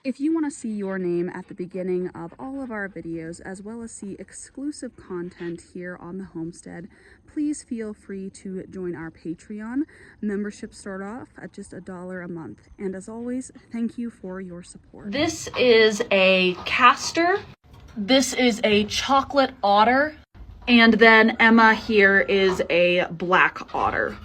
If you want to see your name at the beginning of all of our videos, as well as see exclusive content here on the homestead, please feel free to join our Patreon. Memberships start off at just $1 a month. And as always, thank you for your support. This is a castor. This is a chocolate otter. And then Emma here is a black otter.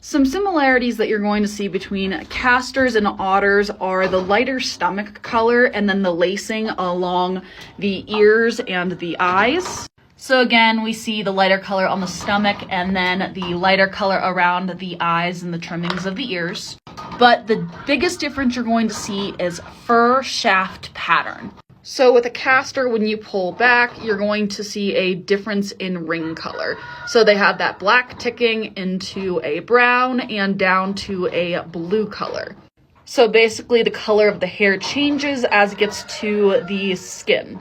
Some similarities that you're going to see between castors and otters are the lighter stomach color and then the lacing along the ears and the eyes. So again, we see the lighter color on the stomach and then the lighter color around the eyes and the trimmings of the ears. But the biggest difference you're going to see is fur shaft pattern. So with a castor, when you pull back, you're going to see a difference in ring color. So they have that black ticking into a brown and down to a blue color. So basically the color of the hair changes as it gets to the skin.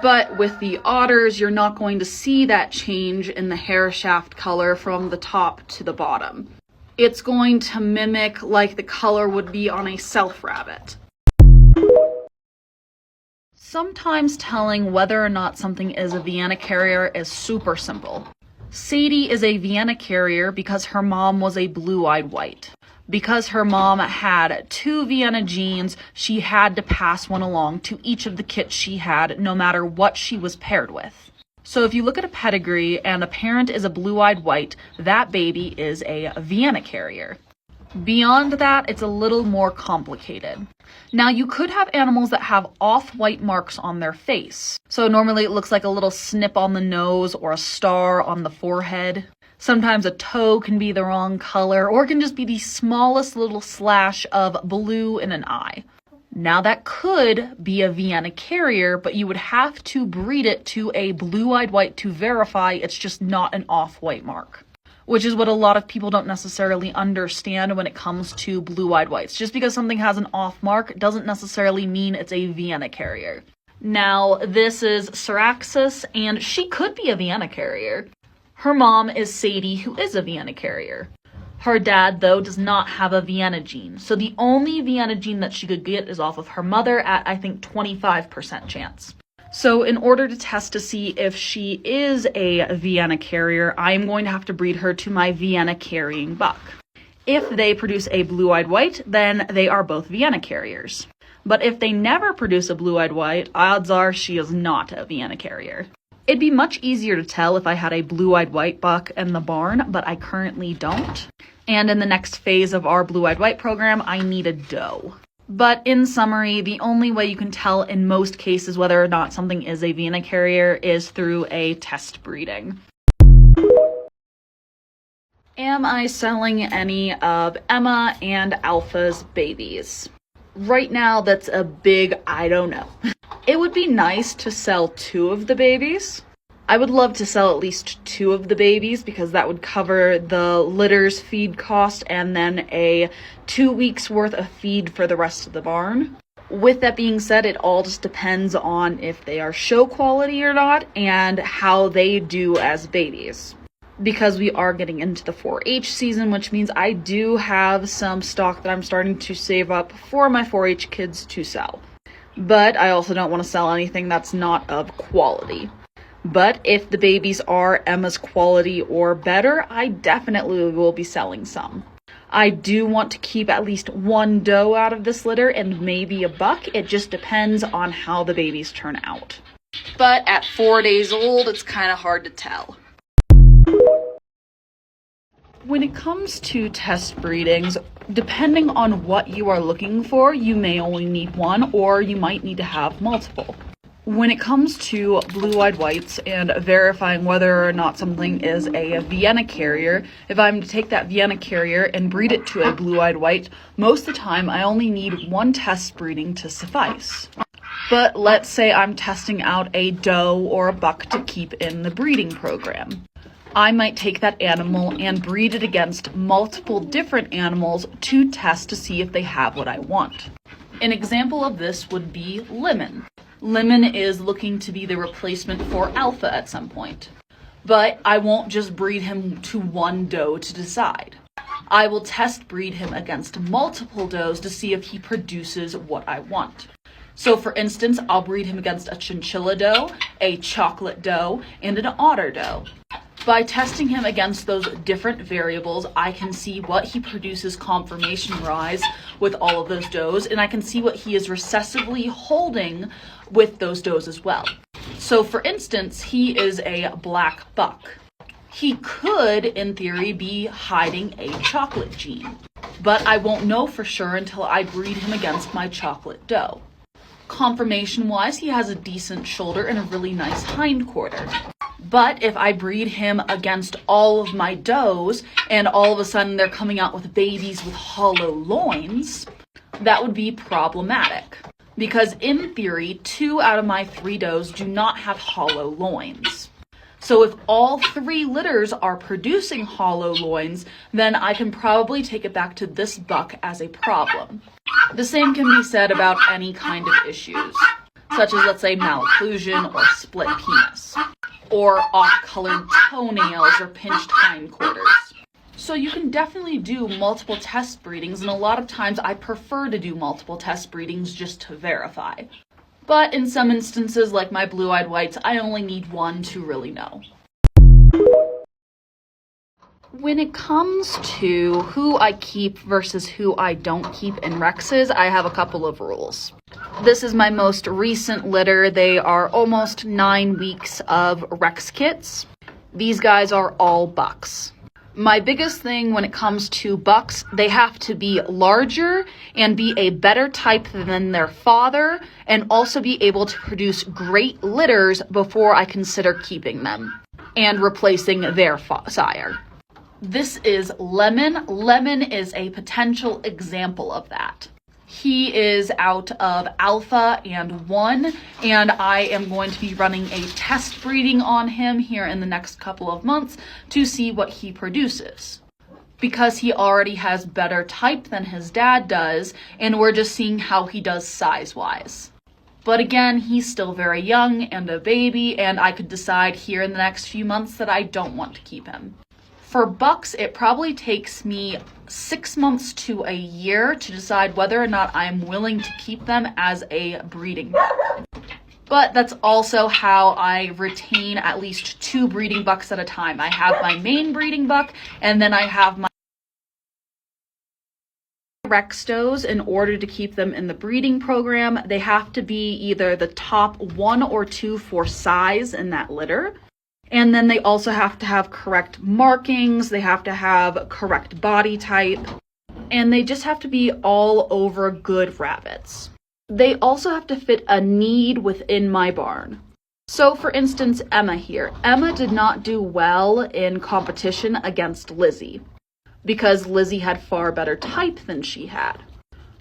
But with the otters, you're not going to see that change in the hair shaft color from the top to the bottom. It's going to mimic like the color would be on a self rabbit. Sometimes telling whether or not something is a Vienna carrier is super simple. Sadie is a Vienna carrier because her mom was a blue-eyed white. Because her mom had 2 Vienna genes, she had to pass one along to each of the kits she had, no matter what she was paired with. So if you look at a pedigree and a parent is a blue-eyed white, that baby is a Vienna carrier. Beyond that, it's a little more complicated. Now, you could have animals that have off-white marks on their face. So normally it looks like a little snip on the nose or a star on the forehead. Sometimes a toe can be the wrong color, or it can just be the smallest little slash of blue in an eye. Now, that could be a Vienna carrier, but you would have to breed it to a blue-eyed white to verify it's just not an off-white mark. Which is what a lot of people don't necessarily understand when it comes to blue-eyed whites. Just because something has an off mark doesn't necessarily mean it's a Vienna carrier. Now, this is Syraxis, and she could be a Vienna carrier. Her mom is Sadie, who is a Vienna carrier. Her dad, though, does not have a Vienna gene. So the only Vienna gene that she could get is off of her mother at, I think, 25% chance. So in order to test to see if she is a Vienna carrier, I'm going to have to breed her to my Vienna carrying buck. If they produce a blue-eyed white, then they are both Vienna carriers. But if they never produce a blue-eyed white, odds are she is not a Vienna carrier. It'd be much easier to tell if I had a blue-eyed white buck in the barn, but I currently don't. And in the next phase of our blue-eyed white program, I need a doe. But in summary, the only way you can tell in most cases whether or not something is a Vienna carrier is through a test breeding. Am I selling any of Emma and Alpha's babies? Right now, that's a big I don't know. It would be nice to sell 2 of the babies. I would love to sell at least 2 of the babies because that would cover the litter's feed cost and then a 2 weeks worth of feed for the rest of the barn. With that being said, it all just depends on if they are show quality or not and how they do as babies. Because we are getting into the 4-H season, which means I do have some stock that I'm starting to save up for my 4-H kids to sell. But I also don't want to sell anything that's not of quality. But if the babies are Emma's quality or better, I definitely will be selling some. I do want to keep at least 1 doe out of this litter and maybe a buck. It just depends on how the babies turn out. But at 4 days old, it's kind of hard to tell. When it comes to test breedings, depending on what you are looking for, you may only need 1 or you might need to have multiple. When it comes to blue-eyed whites and verifying whether or not something is a Vienna carrier, if I'm to take that Vienna carrier and breed it to a blue-eyed white, most of the time I only need 1 test breeding to suffice. But let's say I'm testing out a doe or a buck to keep in the breeding program. I might take that animal and breed it against multiple different animals to test to see if they have what I want. An example of this would be Lemon. Lemon is looking to be the replacement for Alpha at some point. But I won't just breed him to 1 doe to decide. I will test breed him against multiple does to see if he produces what I want. So for instance, I'll breed him against a chinchilla doe, a chocolate doe, and an otter doe. By testing him against those different variables, I can see what he produces conformation-wise with all of those does, and I can see what he is recessively holding with those does as well. So for instance, he is a black buck. He could, in theory, be hiding a chocolate gene, but I won't know for sure until I breed him against my chocolate doe. Conformation-wise, he has a decent shoulder and a really nice hindquarter. But if I breed him against all of my does and all of a sudden they're coming out with babies with hollow loins, that would be problematic. Because in theory, 2 out of my 3 does do not have hollow loins. So if all 3 litters are producing hollow loins, then I can probably take it back to this buck as a problem. The same can be said about any kind of issues, such as, let's say, malocclusion or split penis, or off-colored toenails or pinched hindquarters. So you can definitely do multiple test breedings, and a lot of times I prefer to do multiple test breedings just to verify. But in some instances, like my blue-eyed whites, I only need 1 to really know. When it comes to who I keep versus who I don't keep in Rexes, I have a couple of rules. This is my most recent litter. They are almost 9 weeks of Rex kits. These guys are all bucks. My biggest thing when it comes to bucks, they have to be larger and be a better type than their father, and also be able to produce great litters before I consider keeping them and replacing their sire. This is Lemon. Lemon is a potential example of that. He is out of Alpha and 1, and I am going to be running a test breeding on him here in the next couple of months to see what he produces. Because he already has better type than his dad does, and we're just seeing how he does size-wise. But again, he's still very young and a baby, and I could decide here in the next few months that I don't want to keep him. For bucks, it probably takes me 6 months to a year to decide whether or not I'm willing to keep them as a breeding buck. But that's also how I retain at least 2 breeding bucks at a time. I have my main breeding buck, and then I have my Rex does. In order to keep them in the breeding program, they have to be either the top 1 or 2 for size in that litter. And then they also have to have correct markings, they have to have correct body type, and they just have to be all over good rabbits. They also have to fit a need within my barn. So for instance, Emma here. Emma did not do well in competition against Lizzie, because Lizzie had far better type than she had.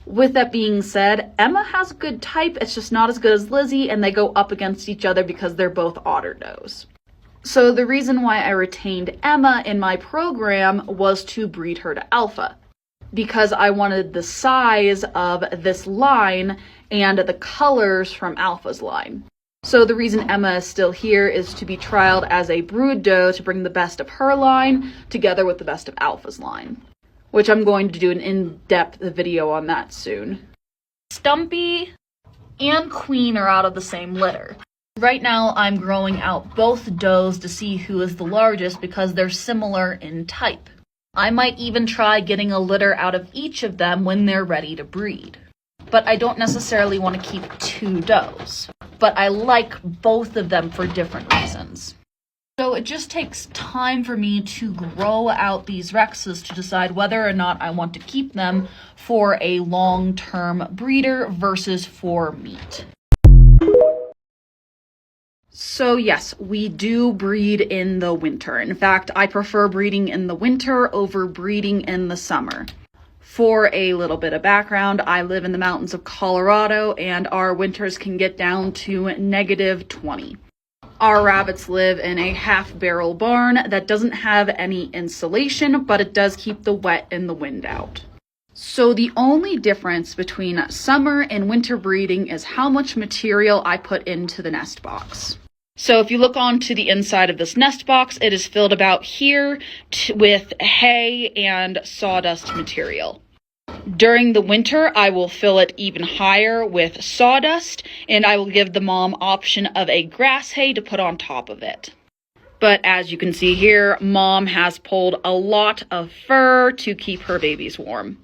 With that being said, Emma has good type, it's just not as good as Lizzie, and they go up against each other because they're both otter does. So the reason why I retained Emma in my program was to breed her to Alpha, because I wanted the size of this line and the colors from Alpha's line. So the reason Emma is still here is to be trialed as a brood doe to bring the best of her line together with the best of Alpha's line, which I'm going to do an in-depth video on that soon. Stumpy and Queen are out of the same litter. Right now, I'm growing out both does to see who is the largest because they're similar in type. I might even try getting a litter out of each of them when they're ready to breed. But I don't necessarily want to keep 2 does. But I like both of them for different reasons. So it just takes time for me to grow out these Rexes to decide whether or not I want to keep them for a long-term breeder versus for meat. So yes, we do breed in the winter. In fact, I prefer breeding in the winter over breeding in the summer. For a little bit of background, I live in the mountains of Colorado, and our winters can get down to -20. Our rabbits live in a half-barrel barn that doesn't have any insulation, but it does keep the wet and the wind out. So the only difference between summer and winter breeding is how much material I put into the nest box. So if you look onto the inside of this nest box, it is filled about here with hay and sawdust material. During the winter, I will fill it even higher with sawdust, and I will give the mom option of a grass hay to put on top of it. But as you can see here, mom has pulled a lot of fur to keep her babies warm.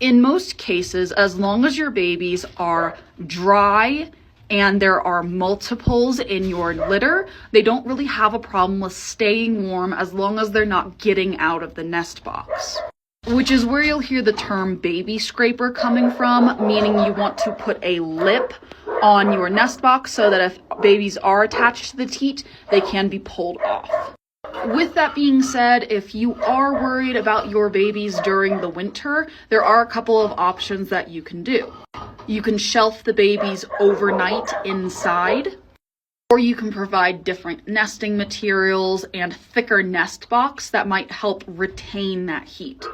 In most cases, as long as your babies are dry and there are multiples in your litter, they don't really have a problem with staying warm as long as they're not getting out of the nest box. Which is where you'll hear the term baby scraper coming from, meaning you want to put a lip on your nest box so that if babies are attached to the teat, they can be pulled off. With that being said, if you are worried about your babies during the winter, there are a couple of options that you can do. You can shelf the babies overnight inside, or you can provide different nesting materials and thicker nest box that might help retain that heat.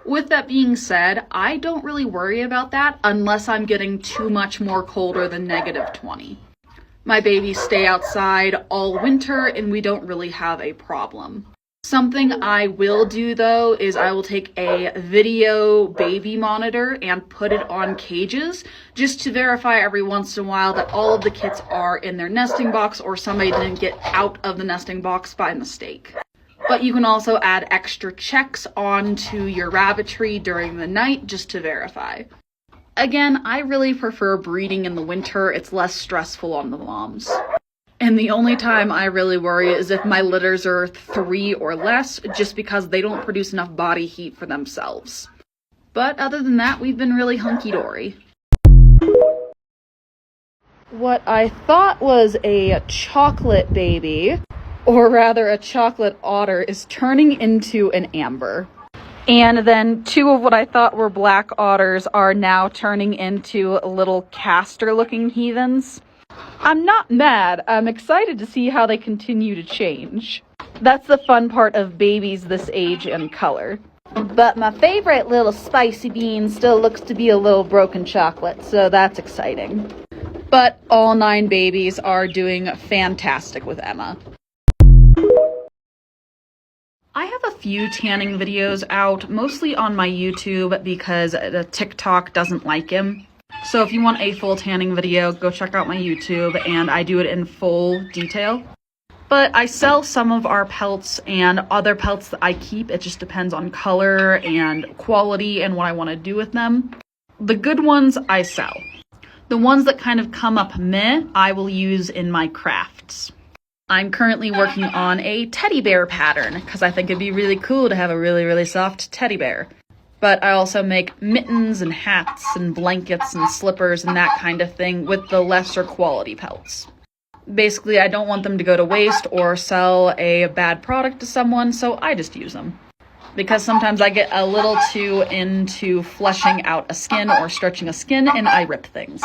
With that being said, I don't really worry about that unless I'm getting too much more colder than -20. My babies stay outside all winter and we don't really have a problem. Something I will do though is I will take a video baby monitor and put it on cages just to verify every once in a while that all of the kits are in their nesting box or somebody didn't get out of the nesting box by mistake. But you can also add extra checks onto your rabbitry during the night just to verify. Again, I really prefer breeding in the winter. It's less stressful on the moms. And the only time I really worry is if my litters are 3 or less, just because they don't produce enough body heat for themselves. But other than that, we've been really hunky-dory. What I thought was a chocolate baby, or rather a chocolate otter, is turning into an amber. And then 2 of what I thought were black otters are now turning into little castor-looking heathens. I'm not mad. I'm excited to see how they continue to change. That's the fun part of babies this age and color. But my favorite little spicy bean still looks to be a little broken chocolate, so that's exciting. But all 9 babies are doing fantastic with Emma. I have a few tanning videos out, mostly on my YouTube because the TikTok doesn't like him. So if you want a full tanning video, go check out my YouTube, and I do it in full detail. But I sell some of our pelts and other pelts that I keep. It just depends on color and quality and what I want to do with them. The good ones I sell. The ones that kind of come up meh, I will use in my crafts. I'm currently working on a teddy bear pattern because I think it'd be really cool to have a really, really soft teddy bear. But I also make mittens and hats and blankets and slippers and that kind of thing with the lesser quality pelts. Basically, I don't want them to go to waste or sell a bad product to someone, so I just use them. Because sometimes I get a little too into fleshing out a skin or stretching a skin and I rip things.